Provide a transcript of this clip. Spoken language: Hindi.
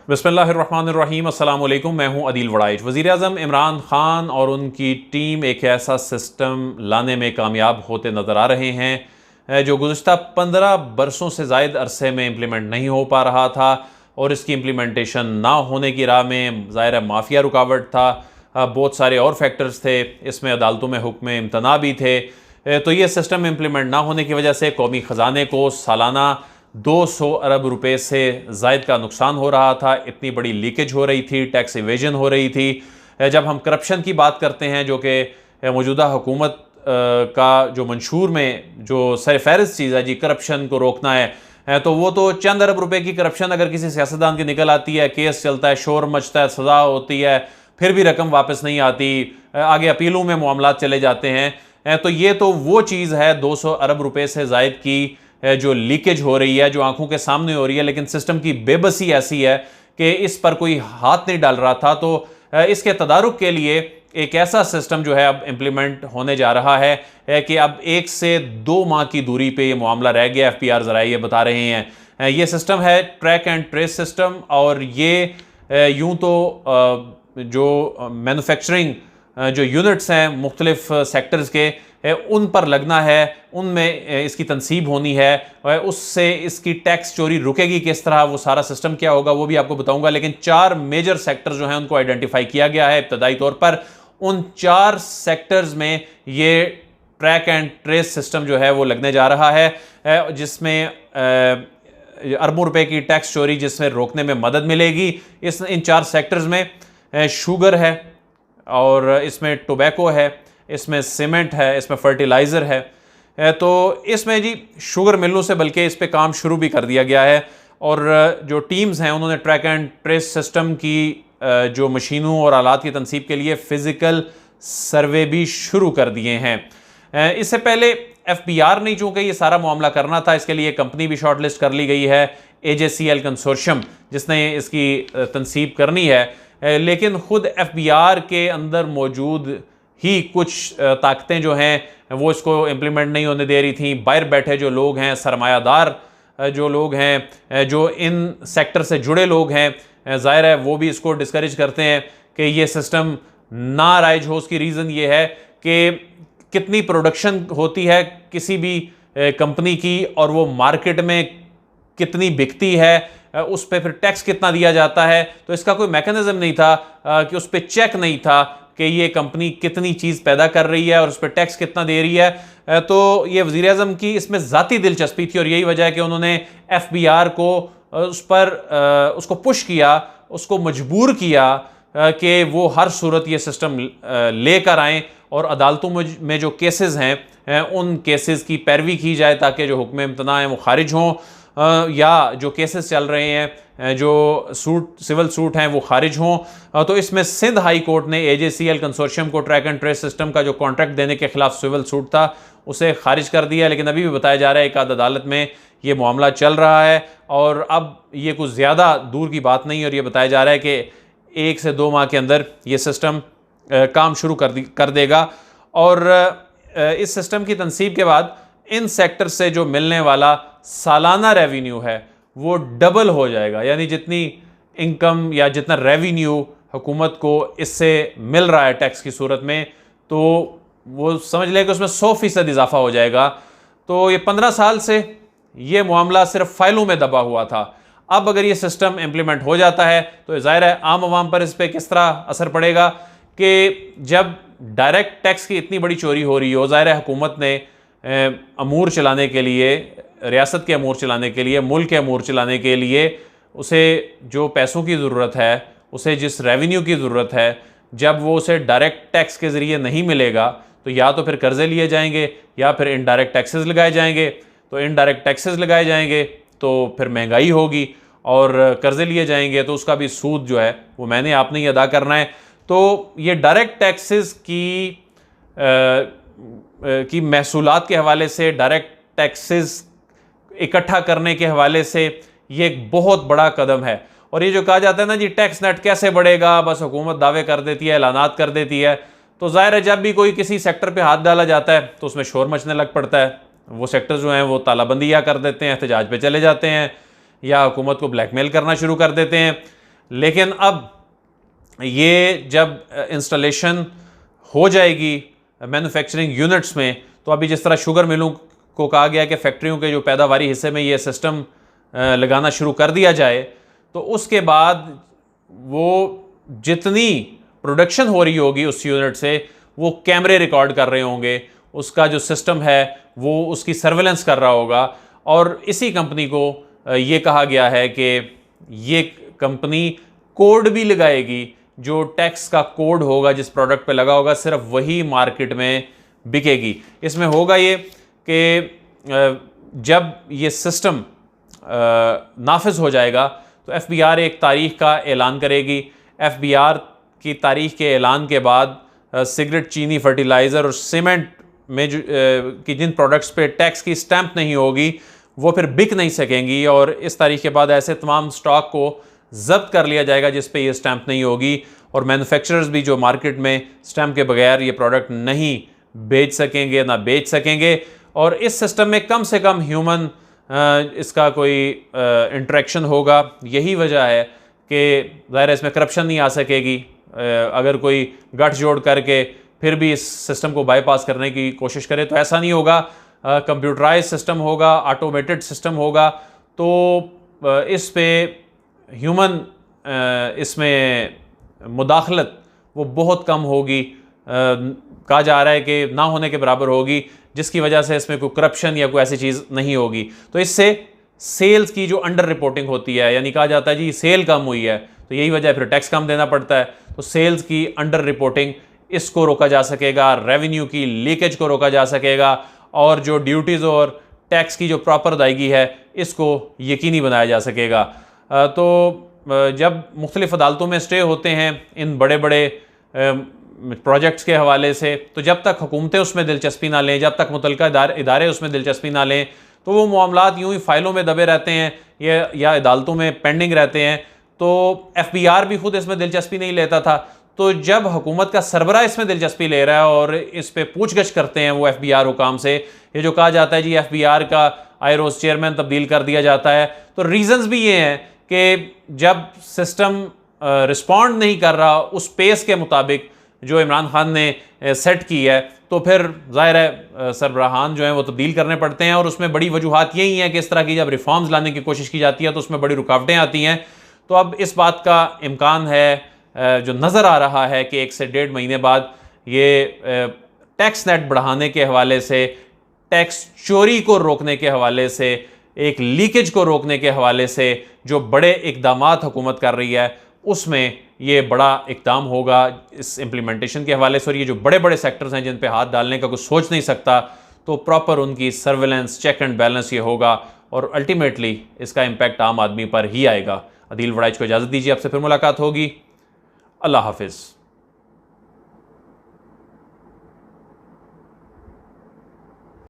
बिस्मिल्लाहिर्रहमानिर्रहीम अस्सलाम वालेकुम। मैं हूं अदील वड़ाइच। वज़ीर-ए-आज़म इमरान ख़ान और उनकी टीम एक ऐसा सिस्टम लाने में कामयाब होते नज़र आ रहे हैं जो गुज़िश्ता 15 बरसों से ज़ायद अरसे में इम्प्लीमेंट नहीं हो पा रहा था, और इसकी इम्प्लीमेंटेशन ना होने की राह में ज़ाहिर माफिया रुकावट था, बहुत सारे और फैक्टर्स थे, इसमें अदालतों में हुक्म इम्तना भी थे। तो ये सिस्टम इम्प्लीमेंट ना होने की वजह से कौमी ख़जाने को सालाना 200 अरब रुपए से ज़ायद का नुकसान हो रहा था। इतनी बड़ी लीकेज हो रही थी, टैक्स इवेजन हो रही थी। जब हम करप्शन की बात करते हैं, जो कि मौजूदा हुकूमत का जो मंशूर में जो सरफहरिस्त चीज़ है जी, करप्शन को रोकना है, तो वो तो चंद अरब रुपए की करप्शन अगर किसी सियासतदान की निकल आती है, केस चलता है, शोर मचता है, सज़ा होती है, फिर भी रकम वापस नहीं आती, आगे अपीलों में मामलात चले जाते हैं। तो ये तो वो चीज़ है 200 अरब रुपए से ज़ायद की जो लीकेज हो रही है, जो आंखों के सामने हो रही है, लेकिन सिस्टम की बेबसी ऐसी है कि इस पर कोई हाथ नहीं डाल रहा था। तो इसके तदारुक के लिए एक ऐसा सिस्टम जो है अब इम्प्लीमेंट होने जा रहा है कि अब 1 से 2 माह की दूरी पे ये मामला रह गया। FPR ज़राए ये बता रहे हैं। ये सिस्टम है ट्रैक एंड ट्रेस सिस्टम, और ये यूं तो जो मैन्युफैक्चरिंग जो यूनिट्स हैं मुख्तलिफ सेक्टर्स के, उन पर लगना है, उनमें इसकी तनसीब होनी है, उससे इसकी टैक्स चोरी रुकेगी किस तरह, वो सारा सिस्टम क्या होगा वो भी आपको बताऊंगा। लेकिन 4 मेजर सेक्टर जो हैं उनको आइडेंटिफाई किया गया है इब्तदाई तौर पर। उन 4 सेक्टर्स में ये ट्रैक एंड ट्रेस सिस्टम जो है वो लगने जा रहा है, जिसमें अरबों रुपए की टैक्स चोरी जिसमें रोकने में मदद मिलेगी। इन 4 सेक्टर्स में शुगर है, और इसमें टोबैको है, इसमें सीमेंट है, इसमें फर्टिलाइज़र है। तो इसमें जी शुगर मिलों से बल्कि इस पे काम शुरू भी कर दिया गया है, और जो टीम्स हैं उन्होंने ट्रैक एंड ट्रेस सिस्टम की जो मशीनों और आलात की तनसीब के लिए फ़िज़िकल सर्वे भी शुरू कर दिए हैं। इससे पहले FPR ने चूँकि ये सारा मामला करना था, इसके लिए कंपनी भी शॉर्ट लिस्ट कर ली गई है, AJCL कंसोर्शियम, जिसने इसकी तनसीब करनी है। लेकिन ख़ुद FPR के अंदर मौजूद ही कुछ ताकतें जो हैं वो इसको इम्प्लीमेंट नहीं होने दे रही थी। बाहर बैठे जो लोग हैं, सरमायादार जो लोग हैं, जो इन सेक्टर से जुड़े लोग हैं, ज़ाहिर है वो भी इसको डिस्करेज करते हैं कि ये सिस्टम ना राइज हो। उसकी रीज़न ये है कि कितनी प्रोडक्शन होती है किसी भी कंपनी की, और वो मार्केट में कितनी बिकती है, उस पर फिर टैक्स कितना दिया जाता है। तो इसका कोई मैकेनिज्म नहीं था कि उस पर चेक नहीं था कि ये कंपनी कितनी चीज़ पैदा कर रही है और उस पर टैक्स कितना दे रही है। तो ये वज़ीर-ए-आज़म की इसमें ज़ाती दिलचस्पी थी, और यही वजह है कि उन्होंने FPR को उसको पुश किया, उसको मजबूर किया कि वो हर सूरत ये सिस्टम लेकर आएँ, और अदालतों में जो केसेस हैं उन केसेस की पैरवी की जाए, ताकि जो हुक्म इम्तना है वो खारिज हों, या जो केसेस चल रहे हैं, जो सिविल सूट हैं वो खारिज हों। तो इसमें सिंध हाई कोर्ट ने AJCL कंसोर्शियम को ट्रैक एंड ट्रेस सिस्टम का जो कॉन्ट्रैक्ट देने के खिलाफ सिविल सूट था उसे खारिज कर दिया। लेकिन अभी भी बताया जा रहा है एक आध अदालत में ये मामला चल रहा है, और अब ये कुछ ज़्यादा दूर की बात नहीं है, और ये बताया जा रहा है कि 1 से 2 माह के अंदर ये सिस्टम काम शुरू कर देगा। और इस सिस्टम की तनसीब के बाद इन सेक्टर से जो मिलने वाला सालाना रेवेन्यू है वो डबल हो जाएगा। यानी जितनी इनकम या जितना रेवेन्यू हुकूमत को इससे मिल रहा है टैक्स की सूरत में, तो वो समझ लें कि उसमें 100% इजाफा हो जाएगा। तो ये 15 साल से ये मामला सिर्फ फाइलों में दबा हुआ था। अब अगर ये सिस्टम इम्प्लीमेंट हो जाता है तो ज़ाहिर है आम आवाम पर इस पर किस तरह असर पड़ेगा कि जब डायरेक्ट टैक्स की इतनी बड़ी चोरी हो रही हो, ज़ाहिर है हुकूमत ने अमूर चलाने के लिए, रियासत के अमूर चलाने के लिए, मुल्क के अमूर चलाने के लिए उसे जो पैसों की ज़रूरत है, उसे जिस रेवेन्यू की ज़रूरत है, जब वो उसे डायरेक्ट टैक्स के ज़रिए नहीं मिलेगा तो या तो फिर कर्ज़े लिए जाएंगे या फिर इनडायरेक्ट टैक्सेस लगाए जाएंगे। तो इनडायरेक्ट टैक्सेस लगाए जाएंगे तो फिर महंगाई होगी, और कर्ज़े लिए जाएंगे तो उसका भी सूद जो है वो मैंने आपने ही अदा करना है। तो ये डायरेक्ट टैक्सेस की महसूलात के हवाले से, डायरेक्ट टैक्सेस इकट्ठा करने के हवाले से ये एक बहुत बड़ा कदम है। और ये जो कहा जाता है ना जी टैक्स नेट कैसे बढ़ेगा, बस हुकूमत दावे कर देती है, ऐलानात कर देती है, तो ज़ाहिर है जब भी कोई किसी सेक्टर पे हाथ डाला जाता है तो उसमें शोर मचने लग पड़ता है। वो सेक्टर जो हैं वो तालाबंदी या कर देते हैं, एहतजाज पे चले जाते हैं, या हुकूमत को ब्लैकमेल करना शुरू कर देते हैं। लेकिन अब ये जब इंस्टॉलेशन हो जाएगी मैन्युफैक्चरिंग यूनिट्स में, तो अभी जिस तरह शुगर मिलों को कहा गया कि फैक्ट्रियों के जो पैदावारी हिस्से में ये सिस्टम लगाना शुरू कर दिया जाए, तो उसके बाद वो जितनी प्रोडक्शन हो रही होगी उस यूनिट से, वो कैमरे रिकॉर्ड कर रहे होंगे, उसका जो सिस्टम है वो उसकी सर्वेलेंस कर रहा होगा। और इसी कंपनी को ये कहा गया है कि ये कंपनी कोड भी लगाएगी, जो टैक्स का कोड होगा जिस प्रोडक्ट पे लगा होगा सिर्फ वही मार्केट में बिकेगी। इसमें होगा ये कि जब ये सिस्टम नाफिज हो जाएगा तो एफबीआर एक तारीख का ऐलान करेगी। एफबीआर की तारीख के ऐलान के बाद सिगरेट, चीनी, फर्टिलाइज़र और सीमेंट में कि जिन प्रोडक्ट्स पे टैक्स की स्टैंप नहीं होगी वो फिर बिक नहीं सकेंगी, और इस तारीख के बाद ऐसे तमाम स्टॉक को जब्त कर लिया जाएगा जिस पे ये स्टैंप नहीं होगी, और मैन्युफैक्चरर्स भी जो मार्केट में स्टैंप के बगैर ये प्रोडक्ट नहीं बेच सकेंगे, ना बेच सकेंगे। और इस सिस्टम में कम से कम ह्यूमन इसका कोई इंटरेक्शन होगा। यही वजह है कि ज़ाहिर है इसमें करप्शन नहीं आ सकेगी। अगर कोई गठजोड़ करके फिर भी इस सिस्टम को बाईपास करने की कोशिश करे तो ऐसा नहीं होगा। कंप्यूटराइज सिस्टम होगा, ऑटोमेटेड सिस्टम होगा, तो इस पे ह्यूमन इसमें मुदाखलत वो बहुत कम होगी। कहा जा रहा है कि ना होने के बराबर होगी, जिसकी वजह से इसमें कोई करप्शन या कोई ऐसी चीज़ नहीं होगी। तो इससे सेल्स की जो अंडर रिपोर्टिंग होती है, यानी कहा जाता है जी सेल कम हुई है, तो यही वजह है फिर टैक्स कम देना पड़ता है। तो सेल्स की अंडर रिपोर्टिंग, इसको रोका जा सकेगा, रेवेन्यू की लीकेज को रोका जा सकेगा, और जो ड्यूटीज़ और टैक्स की जो प्रॉपर अदायगी है इसको यकीनी बनाया जा सकेगा। तो जब मुख्तलिफ अदालतों में स्टे होते हैं इन बड़े बड़े प्रोजेक्ट्स के हवाले से, तो जब तक हुकूमतें उसमें दिलचस्पी ना लें, जब तक मुतल्लिका इदारे उसमें दिलचस्पी ना लें, तो वो मामलात यूं ही फाइलों में दबे रहते हैं या अदालतों में पेंडिंग रहते हैं। तो एफबीआर भी खुद इसमें दिलचस्पी नहीं लेता था। तो जब हुकूमत का सरबरा इसमें दिलचस्पी ले रहा है और इस पर पूछगछ करते हैं वो एफबीआर हुकाम से, ये जो कहा जाता है जी एफबीआर का आई रोज़ चेयरमैन तब्दील कर दिया जाता है, तो रीजंस भी ये हैं कि जब सिस्टम रिस्पॉन्ड नहीं कर रहा उस पेस के मुताबिक जो इमरान खान ने सेट की है, तो फिर ज़ाहिर है सरबराहान जो हैं वो तब्दील करने पड़ते हैं। और उसमें बड़ी वजूहात यही हैं कि इस तरह की जब रिफॉर्म्स लाने की कोशिश की जाती है तो उसमें बड़ी रुकावटें आती हैं। तो अब इस बात का इम्कान है, जो नज़र आ रहा है, कि 1 से 1.5 महीने बाद ये टैक्स नेट बढ़ाने के हवाले से, टैक्स चोरी को रोकने के हवाले से, एक लीकेज को रोकने के हवाले से जो बड़े इकदामात हुकूमत कर रही है, उसमें ये बड़ा इकदाम होगा इस इम्प्लीमेंटेशन के हवाले से। और ये जो बड़े बड़े सेक्टर्स हैं जिन पे हाथ डालने का कुछ सोच नहीं सकता, तो प्रॉपर उनकी सर्वेलेंस, चेक एंड बैलेंस ये होगा, और अल्टीमेटली इसका इम्पैक्ट आम आदमी पर ही आएगा। अदील वड़ाइच को इजाज़त दीजिए, आपसे फिर मुलाकात होगी। अल्लाह हाफिज़।